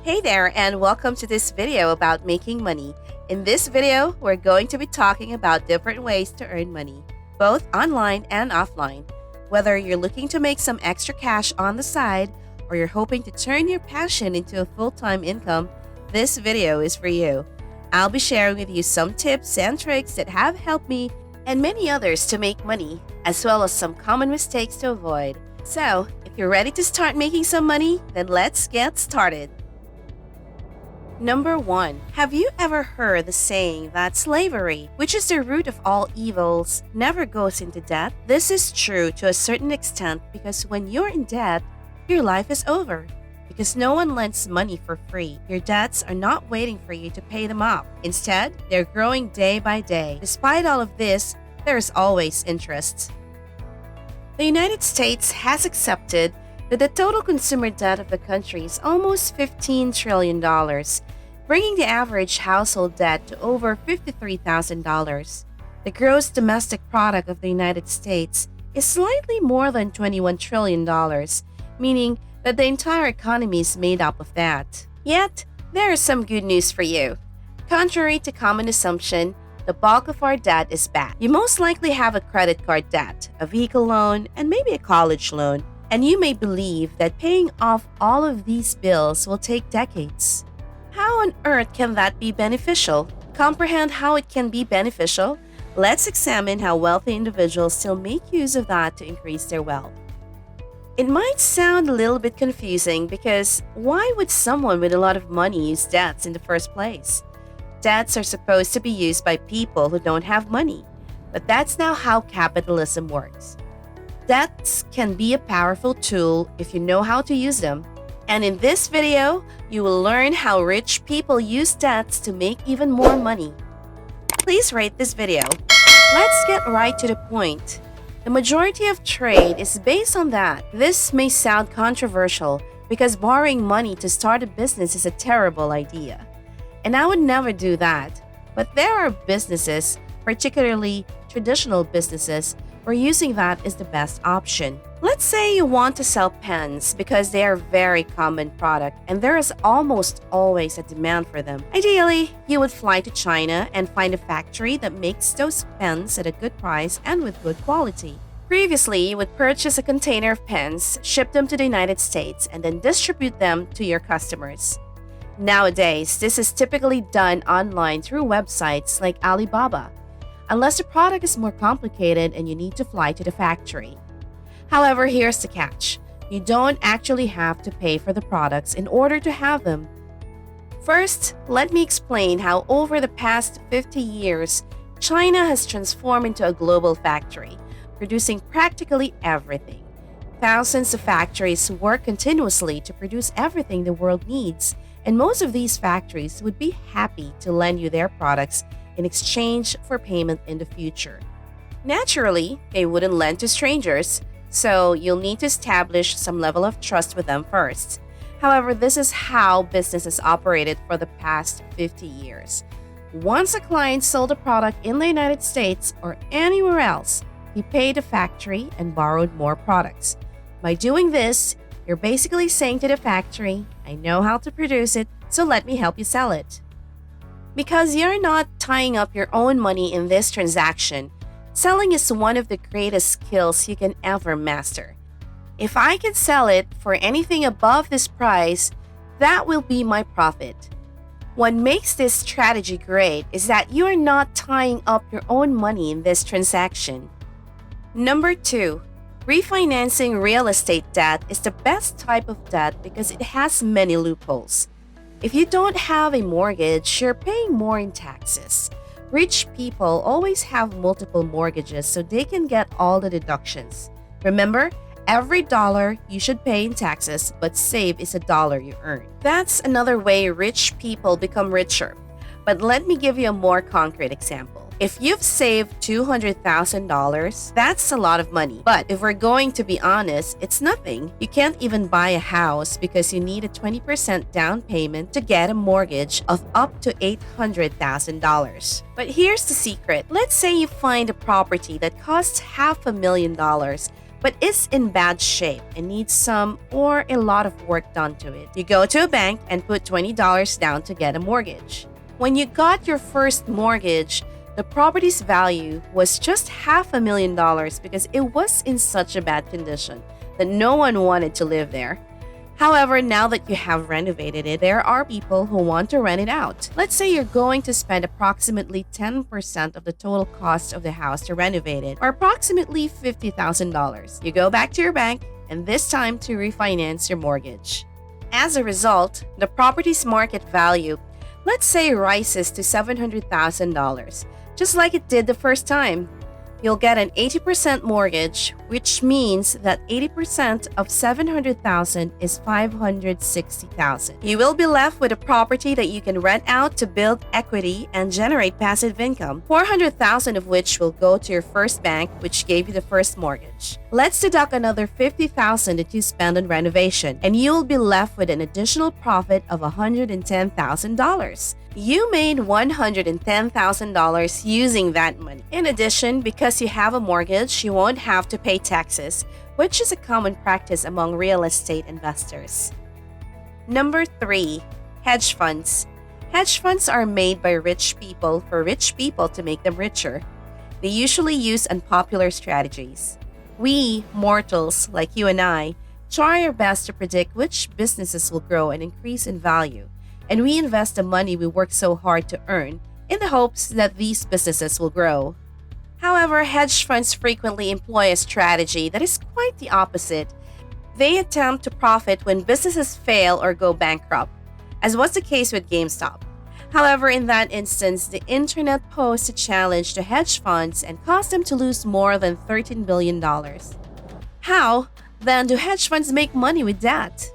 Hey there, and welcome to this video about making money. In this video, we're going to be talking about different ways to earn money, both online and offline. Whether you're looking to make some extra cash on the side or you're hoping to turn your passion into a full-time income, this video is for you. I'll be sharing with you some tips and tricks that have helped me and many others to make money, as well as some common mistakes to avoid. So, if you're ready to start making some money, then let's get started. Number 1. Have you ever heard the saying that slavery, which is the root of all evils, never goes into debt? This is true to a certain extent because when you're in debt, your life is over. Because no one lends money for free. Your debts are not waiting for you to pay them off. Instead, they're growing day by day. Despite all of this, there's always interest. The United States has accepted that the total consumer debt of the country is almost $15 trillion, bringing the average household debt to over $53,000. The gross domestic product of the United States is slightly more than $21 trillion, meaning that the entire economy is made up of that. Yet, there is some good news for you. Contrary to common assumption, the bulk of our debt is bad. You most likely have a credit card debt, a vehicle loan, and maybe a college loan. And you may believe that paying off all of these bills will take decades. How on earth can that be beneficial? Comprehend how it can be beneficial? Let's examine how wealthy individuals still make use of that to increase their wealth. It might sound a little bit confusing because why would someone with a lot of money use debts in the first place? Debts are supposed to be used by people who don't have money, but that's not how capitalism works. Debts can be a powerful tool if you know how to use them. And in this video, you will learn how rich people use debts to make even more money. Please rate this video. Let's get right to the point. The majority of trade is based on that. This may sound controversial because borrowing money to start a business is a terrible idea. And I would never do that. But there are businesses, particularly traditional businesses, where using that is the best option. Let's say you want to sell pens because they are a very common product and there is almost always a demand for them. Ideally, you would fly to China and find a factory that makes those pens at a good price and with good quality. Previously, you would purchase a container of pens, ship them to the United States, and then distribute them to your customers. Nowadays, this is typically done online through websites like Alibaba, unless the product is more complicated and you need to fly to the factory. However, here's the catch. You don't actually have to pay for the products in order to have them. First, let me explain how over the past 50 years, China has transformed into a global factory, producing practically everything. Thousands of factories work continuously to produce everything the world needs, and most of these factories would be happy to lend you their products in exchange for payment in the future. Naturally, they wouldn't lend to strangers, so you'll need to establish some level of trust with them first. However, this is how business has operated for the past 50 years. Once a client sold a product in the United States or anywhere else, he paid the factory and borrowed more products. By doing this, you're basically saying to the factory, I know how to produce it, so let me help you sell it. Because you're not tying up your own money in this transaction, selling is one of the greatest skills you can ever master. If I can sell it for anything above this price, that will be my profit. What makes this strategy great is that you are not tying up your own money in this transaction. Number 2. Refinancing real estate debt is the best type of debt because it has many loopholes. If you don't have a mortgage, you're paying more in taxes. Rich people always have multiple mortgages so they can get all the deductions. Remember, every dollar you should pay in taxes, but save is a dollar you earn. That's another way rich people become richer. But let me give you a more concrete example. If you've saved $200,000, that's a lot of money. But if we're going to be honest, it's nothing. You can't even buy a house because you need a 20% down payment to get a mortgage of up to $800,000. But here's the secret. Let's say you find a property that costs $500,000, but is in bad shape and needs some or a lot of work done to it. You go to a bank and put $20 down to get a mortgage. When you got your first mortgage, the property's value was just $500,000 because it was in such a bad condition that no one wanted to live there. However, now that you have renovated it, there are people who want to rent it out. Let's say you're going to spend approximately 10% of the total cost of the house to renovate it, or approximately $50,000. You go back to your bank, and this time to refinance your mortgage. As a result, the property's market value, let's say, rises to $700,000, just like it did the first time. You'll get an 80% mortgage, which means that 80% of $700,000 is $560,000. You will be left with a property that you can rent out to build equity and generate passive income, $400,000 of which will go to your first bank, which gave you the first mortgage. Let's deduct another $50,000 that you spend on renovation, and you'll be left with an additional profit of $110,000. You made $110,000 using that money. In addition, because you have a mortgage, you won't have to pay taxes, which is a common practice among real estate investors. Number 3. Hedge funds. Hedge funds are made by rich people for rich people to make them richer. They usually use unpopular strategies. We, mortals like you and I, try our best to predict which businesses will grow and increase in value. And we invest the money we work so hard to earn in the hopes that these businesses will grow. However, hedge funds frequently employ a strategy that is quite the opposite. They attempt to profit when businesses fail or go bankrupt, as was the case with GameStop. However, in that instance, the internet posed a challenge to hedge funds and caused them to lose more than $13 billion. How, then, do hedge funds make money with that?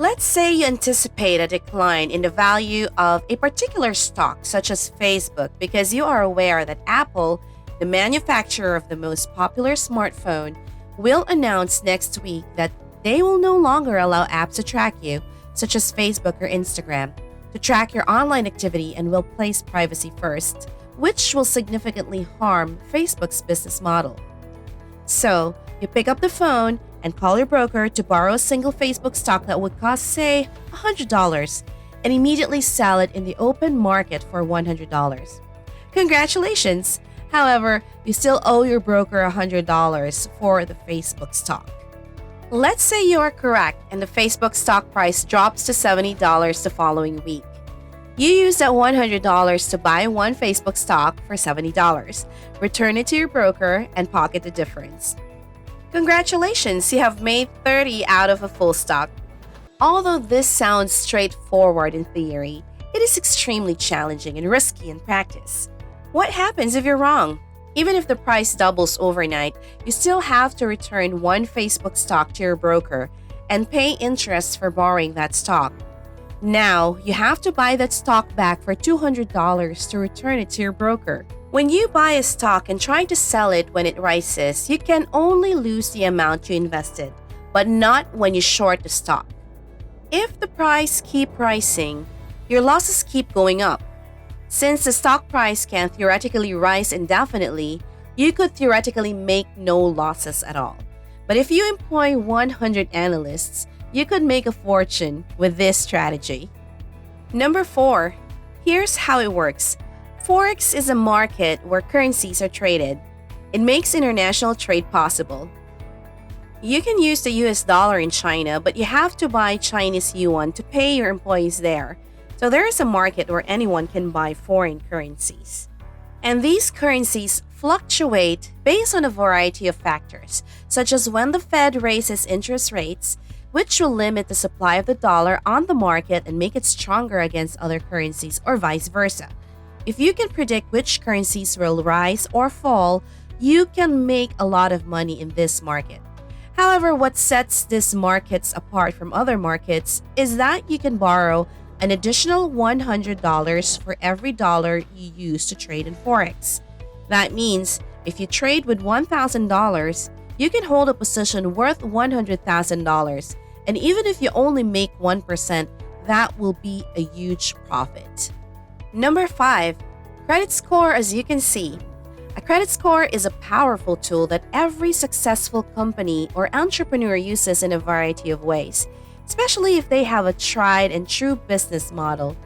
Let's say you anticipate a decline in the value of a particular stock, such as Facebook, because you are aware that Apple, the manufacturer of the most popular smartphone, will announce next week that they will no longer allow apps to track you, such as Facebook or Instagram, to track your online activity and will place privacy first, which will significantly harm Facebook's business model. So, you pick up the phone and call your broker to borrow a single Facebook stock that would cost, say, $100 and immediately sell it in the open market for $100. Congratulations! However, you still owe your broker $100 for the Facebook stock. Let's say you are correct and the Facebook stock price drops to $70 the following week. You use that $100 to buy one Facebook stock for $70, return it to your broker, and pocket the difference. Congratulations, you have made $30 out of a full stock. Although this sounds straightforward in theory, it is extremely challenging and risky in practice. What happens if you're wrong? Even if the price doubles overnight, you still have to return one Facebook stock to your broker and pay interest for borrowing that stock. Now, you have to buy that stock back for $200 to return it to your broker. When you buy a stock and try to sell it when it rises, you can only lose the amount you invested, but not when you short the stock. If the price keeps rising, your losses keep going up. Since the stock price can theoretically rise indefinitely, you could theoretically make no losses at all. But if you employ 100 analysts, you could make a fortune with this strategy. Number 4. Here's how it works. Forex is a market where currencies are traded. It makes international trade possible. You can use the US dollar in China, but you have to buy Chinese yuan to pay your employees there. So there is a market where anyone can buy foreign currencies. And these currencies fluctuate based on a variety of factors, such as when the Fed raises interest rates, which will limit the supply of the dollar on the market and make it stronger against other currencies, or vice versa. If you can predict which currencies will rise or fall, you can make a lot of money in this market. However, what sets these markets apart from other markets is that you can borrow an additional $100 for every dollar you use to trade in Forex. That means if you trade with $1,000, you can hold a position worth $100,000, and even if you only make 1%, that will be a huge profit. Number 5. Credit score. As you can see, A credit score is a powerful tool that every successful company or entrepreneur uses in a variety of ways, especially if they have a tried and true business model.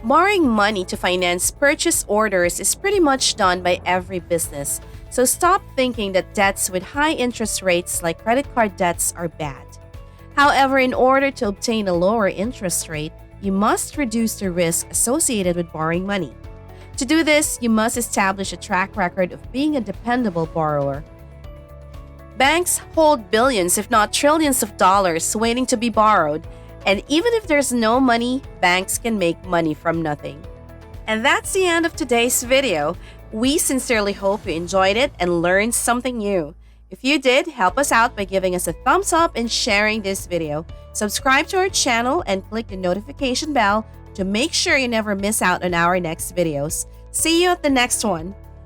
Borrowing money to finance purchase orders is pretty much done by every business, so stop thinking that debts with high interest rates like credit card debts are bad. However, in order to obtain a lower interest rate, you must reduce the risk associated with borrowing money. To do this, you must establish a track record of being a dependable borrower. Banks hold billions, if not trillions of dollars waiting to be borrowed, and even if there's no money, banks can make money from nothing. And that's the end of today's video. We sincerely hope you enjoyed it and learned something new. If you did, help us out by giving us a thumbs up and sharing this video. Subscribe to our channel and click the notification bell to make sure you never miss out on our next videos. See you at the next one.